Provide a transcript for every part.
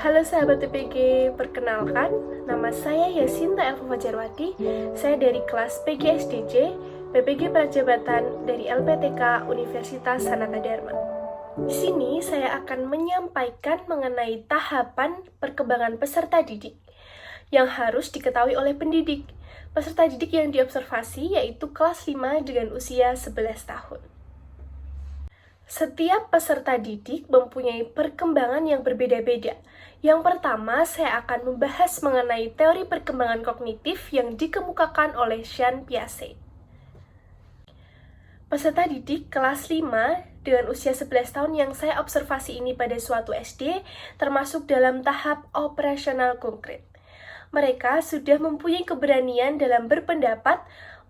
Halo sahabat TPG, perkenalkan, nama saya Yasinta Elva Fajarwati. Saya dari kelas PGSDJ, PPG Prajabatan dari LPTK Universitas Sanata Dharma. Di sini saya akan menyampaikan mengenai tahapan perkembangan peserta didik yang harus diketahui oleh pendidik. Peserta didik yang diobservasi yaitu kelas 5 dengan usia 11 tahun. Setiap peserta didik mempunyai perkembangan yang berbeda-beda. Yang pertama, saya akan membahas mengenai teori perkembangan kognitif yang dikemukakan oleh Jean Piaget. Peserta didik kelas 5 dengan usia 11 tahun yang saya observasi ini pada suatu SD termasuk dalam tahap operasional konkret. Mereka sudah mempunyai keberanian dalam berpendapat,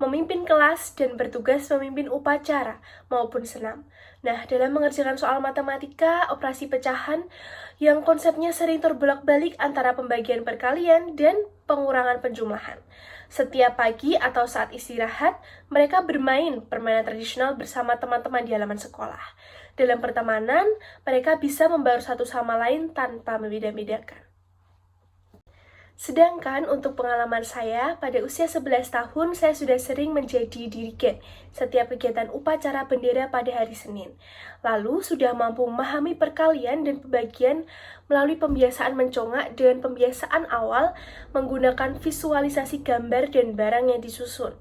memimpin kelas, dan bertugas memimpin upacara maupun senam. Nah, dalam mengerjakan soal matematika, operasi pecahan, yang konsepnya sering terbolak-balik antara pembagian perkalian dan pengurangan penjumlahan. Setiap pagi atau saat istirahat, mereka bermain permainan tradisional bersama teman-teman di halaman sekolah. Dalam pertemanan, mereka bisa membaur satu sama lain tanpa membeda-bedakan. Sedangkan untuk pengalaman saya, pada usia 11 tahun saya sudah sering menjadi dirigen setiap kegiatan upacara bendera pada hari Senin. Lalu sudah mampu memahami perkalian dan pembagian melalui pembiasaan mencongak dengan pembiasaan awal menggunakan visualisasi gambar dan barang yang disusun.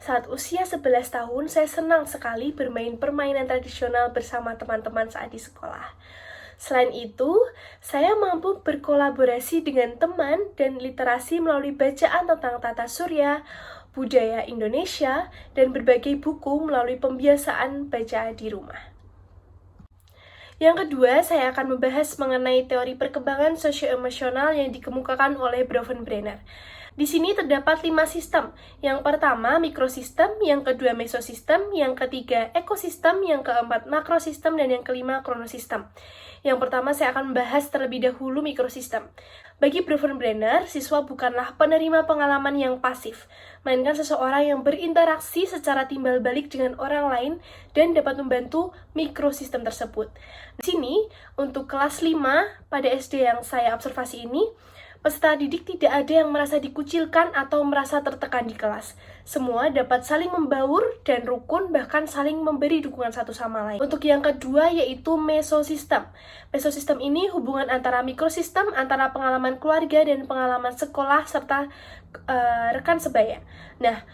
Saat usia 11 tahun, saya senang sekali bermain permainan tradisional bersama teman-teman saat di sekolah. Selain itu, saya mampu berkolaborasi dengan teman dan literasi melalui bacaan tentang tata surya, budaya Indonesia, dan berbagai buku melalui pembiasaan baca di rumah. Yang kedua, saya akan membahas mengenai teori perkembangan sosioemosional yang dikemukakan oleh Bronfenbrenner. Di sini terdapat 5 sistem. Yang pertama, mikrosistem, yang kedua, mesosistem, yang ketiga, ekosistem, yang keempat, makrosistem, dan yang kelima, kronosistem. Yang pertama, saya akan membahas terlebih dahulu mikrosistem. Bagi Bronfenbrenner, siswa bukanlah penerima pengalaman yang pasif, melainkan seseorang yang berinteraksi secara timbal balik dengan orang lain dan dapat membantu mikrosistem tersebut. Di sini, untuk kelas 5 pada SD yang saya observasi ini, peserta didik tidak ada yang merasa dikucilkan atau merasa tertekan di kelas. Semua dapat saling membaur dan rukun, bahkan saling memberi dukungan satu sama lain. Untuk yang kedua yaitu mesosistem. Mesosistem ini hubungan antara mikrosistem, antara pengalaman keluarga dan pengalaman sekolah serta rekan sebaya. Nah,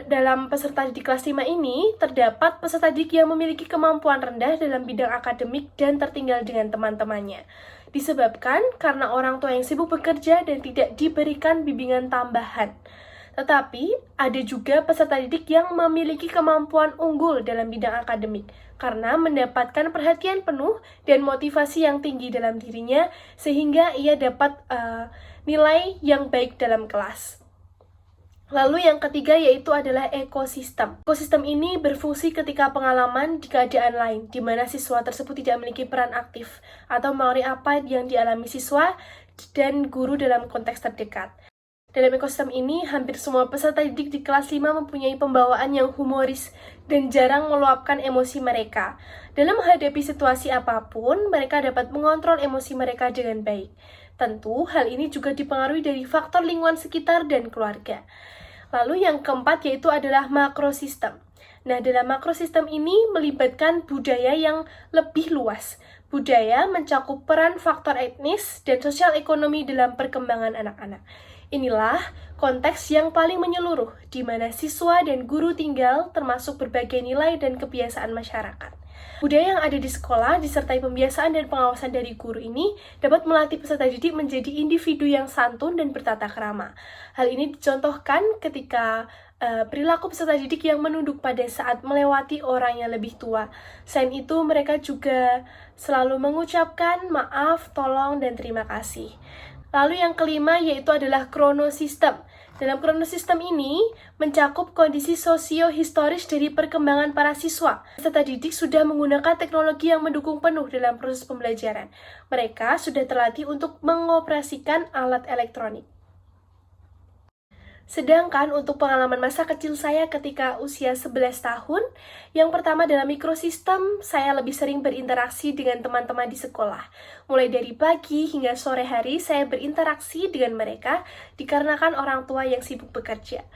dalam peserta didik kelas 5 ini, terdapat peserta didik yang memiliki kemampuan rendah dalam bidang akademik dan tertinggal dengan teman-temannya. Disebabkan karena orang tua yang sibuk bekerja dan tidak diberikan bimbingan tambahan. Tetapi, ada juga peserta didik yang memiliki kemampuan unggul dalam bidang akademik, karena mendapatkan perhatian penuh dan motivasi yang tinggi dalam dirinya, sehingga ia dapat nilai yang baik dalam kelas. Lalu yang ketiga yaitu adalah ekosistem. Ekosistem ini berfungsi ketika pengalaman di keadaan lain, di mana siswa tersebut tidak memiliki peran aktif atau mengalami apa yang dialami siswa dan guru dalam konteks terdekat. Dalam ekosistem ini, hampir semua peserta didik di kelas 5 mempunyai pembawaan yang humoris dan jarang meluapkan emosi mereka. Dalam menghadapi situasi apapun, mereka dapat mengontrol emosi mereka dengan baik. Tentu, hal ini juga dipengaruhi dari faktor lingkungan sekitar dan keluarga. Lalu yang keempat yaitu adalah makrosistem. Nah, dalam makrosistem ini melibatkan budaya yang lebih luas. Budaya mencakup peran faktor etnis dan sosial ekonomi dalam perkembangan anak-anak. Inilah konteks yang paling menyeluruh, di mana siswa dan guru tinggal termasuk berbagai nilai dan kebiasaan masyarakat. Budaya yang ada di sekolah disertai pembiasaan dan pengawasan dari guru ini dapat melatih peserta didik menjadi individu yang santun dan bertata krama. Hal ini dicontohkan ketika perilaku peserta didik yang menunduk pada saat melewati orang yang lebih tua. Selain itu, mereka juga selalu mengucapkan maaf, tolong, dan terima kasih. Lalu yang kelima yaitu adalah kronosistem. Dalam kronosistem ini mencakup kondisi sosio-historis dari perkembangan para siswa. Peserta didik sudah menggunakan teknologi yang mendukung penuh dalam proses pembelajaran. Mereka sudah terlatih untuk mengoperasikan alat elektronik. Sedangkan untuk pengalaman masa kecil saya ketika usia 11 tahun, yang pertama dalam mikrosistem, saya lebih sering berinteraksi dengan teman-teman di sekolah. Mulai dari pagi hingga sore hari, saya berinteraksi dengan mereka dikarenakan orang tua yang sibuk bekerja.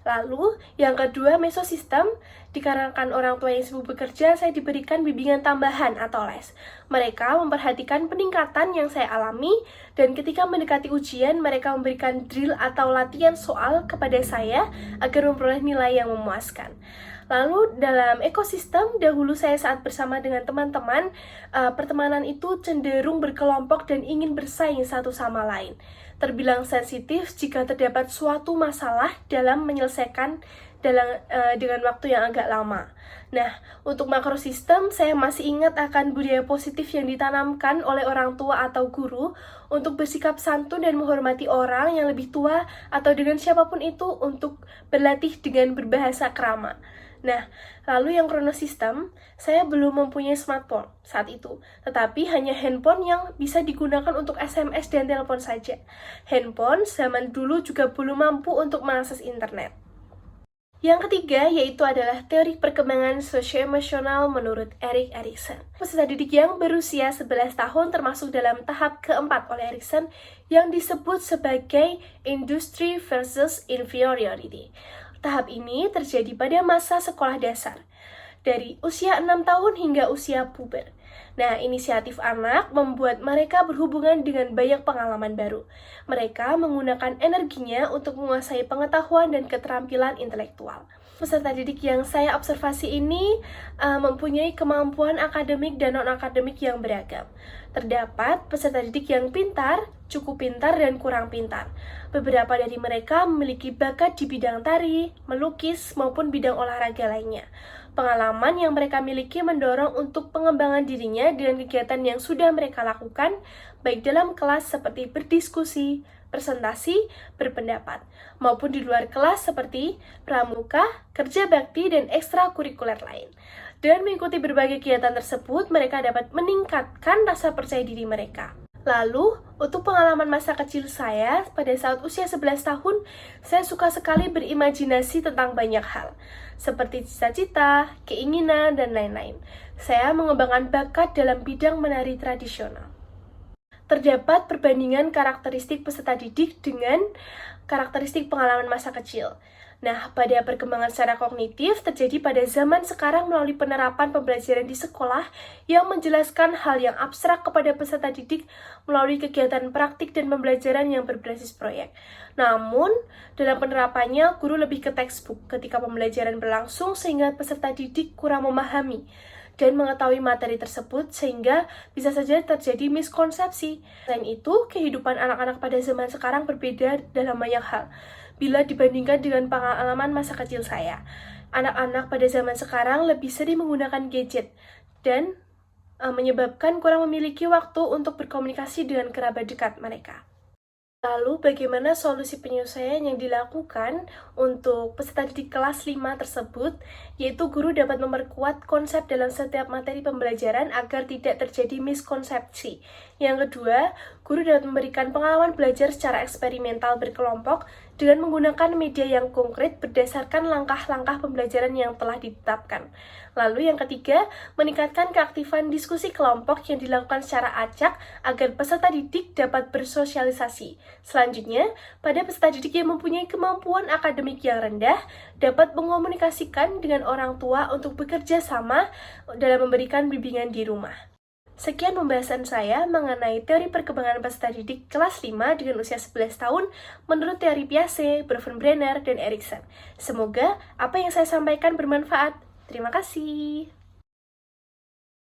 Lalu, yang kedua, mesosistem, dikarenakan orang tua yang sibuk bekerja, saya diberikan bimbingan tambahan atau les. Mereka memperhatikan peningkatan yang saya alami, dan ketika mendekati ujian, mereka memberikan drill atau latihan soal kepada saya agar memperoleh nilai yang memuaskan. Lalu dalam ekosistem, dahulu saya saat bersama dengan teman-teman, pertemanan itu cenderung berkelompok dan ingin bersaing satu sama lain. Terbilang sensitif jika terdapat suatu masalah dalam menyelesaikan dengan waktu yang agak lama. Nah, untuk makrosistem, saya masih ingat akan budaya positif yang ditanamkan oleh orang tua atau guru untuk bersikap santun dan menghormati orang yang lebih tua atau dengan siapapun itu untuk berlatih dengan berbahasa krama. Nah, lalu yang kronosistem, saya belum mempunyai smartphone saat itu, tetapi hanya handphone yang bisa digunakan untuk SMS dan telepon saja. Handphone zaman dulu juga belum mampu untuk mengakses internet. Yang ketiga yaitu adalah teori perkembangan sosio-emosional menurut Erik Erikson. Peserta didik yang berusia 11 tahun termasuk dalam tahap keempat oleh Erikson yang disebut sebagai industry versus inferiority. Tahap ini terjadi pada masa sekolah dasar, dari usia 6 tahun hingga usia puber. Nah, inisiatif anak membuat mereka berhubungan dengan banyak pengalaman baru. Mereka menggunakan energinya untuk menguasai pengetahuan dan keterampilan intelektual. Peserta didik yang saya observasi ini mempunyai kemampuan akademik dan non-akademik yang beragam. Terdapat peserta didik yang pintar, cukup pintar, dan kurang pintar. Beberapa dari mereka memiliki bakat di bidang tari, melukis, maupun bidang olahraga lainnya. Pengalaman yang mereka miliki mendorong untuk pengembangan dirinya dengan kegiatan yang sudah mereka lakukan, baik dalam kelas seperti berdiskusi, presentasi, berpendapat, maupun di luar kelas seperti pramuka, kerja bakti, dan ekstrakurikuler lain. Dengan mengikuti berbagai kegiatan tersebut, mereka dapat meningkatkan rasa percaya diri mereka. Lalu, untuk pengalaman masa kecil saya, pada saat usia 11 tahun, saya suka sekali berimajinasi tentang banyak hal, seperti cita-cita, keinginan, dan lain-lain. Saya mengembangkan bakat dalam bidang menari tradisional. Terdapat perbandingan karakteristik peserta didik dengan karakteristik pengalaman masa kecil. Nah, pada perkembangan secara kognitif terjadi pada zaman sekarang melalui penerapan pembelajaran di sekolah yang menjelaskan hal yang abstrak kepada peserta didik melalui kegiatan praktik dan pembelajaran yang berbasis proyek. Namun, dalam penerapannya, guru lebih ke textbook ketika pembelajaran berlangsung sehingga peserta didik kurang memahami dan mengetahui materi tersebut sehingga bisa saja terjadi miskonsepsi. Selain itu, kehidupan anak-anak pada zaman sekarang berbeda dalam banyak hal. Bila dibandingkan dengan pengalaman masa kecil saya, anak-anak pada zaman sekarang lebih sering menggunakan gadget dan menyebabkan kurang memiliki waktu untuk berkomunikasi dengan kerabat dekat mereka. Lalu, bagaimana solusi penyelesaian yang dilakukan untuk peserta didik kelas 5 tersebut, yaitu guru dapat memperkuat konsep dalam setiap materi pembelajaran agar tidak terjadi miskonsepsi. Yang kedua, guru dapat memberikan pengalaman belajar secara eksperimental berkelompok dengan menggunakan media yang konkret berdasarkan langkah-langkah pembelajaran yang telah ditetapkan. Lalu yang ketiga, meningkatkan keaktifan diskusi kelompok yang dilakukan secara acak agar peserta didik dapat bersosialisasi. Selanjutnya, pada peserta didik yang mempunyai kemampuan akademik yang rendah, dapat mengomunikasikan dengan orang tua untuk bekerja sama dalam memberikan bimbingan di rumah. Sekian pembahasan saya mengenai teori perkembangan peserta didik kelas 5 dengan usia 11 tahun menurut teori Piaget, Bronfenbrenner, dan Erikson. Semoga apa yang saya sampaikan bermanfaat. Terima kasih.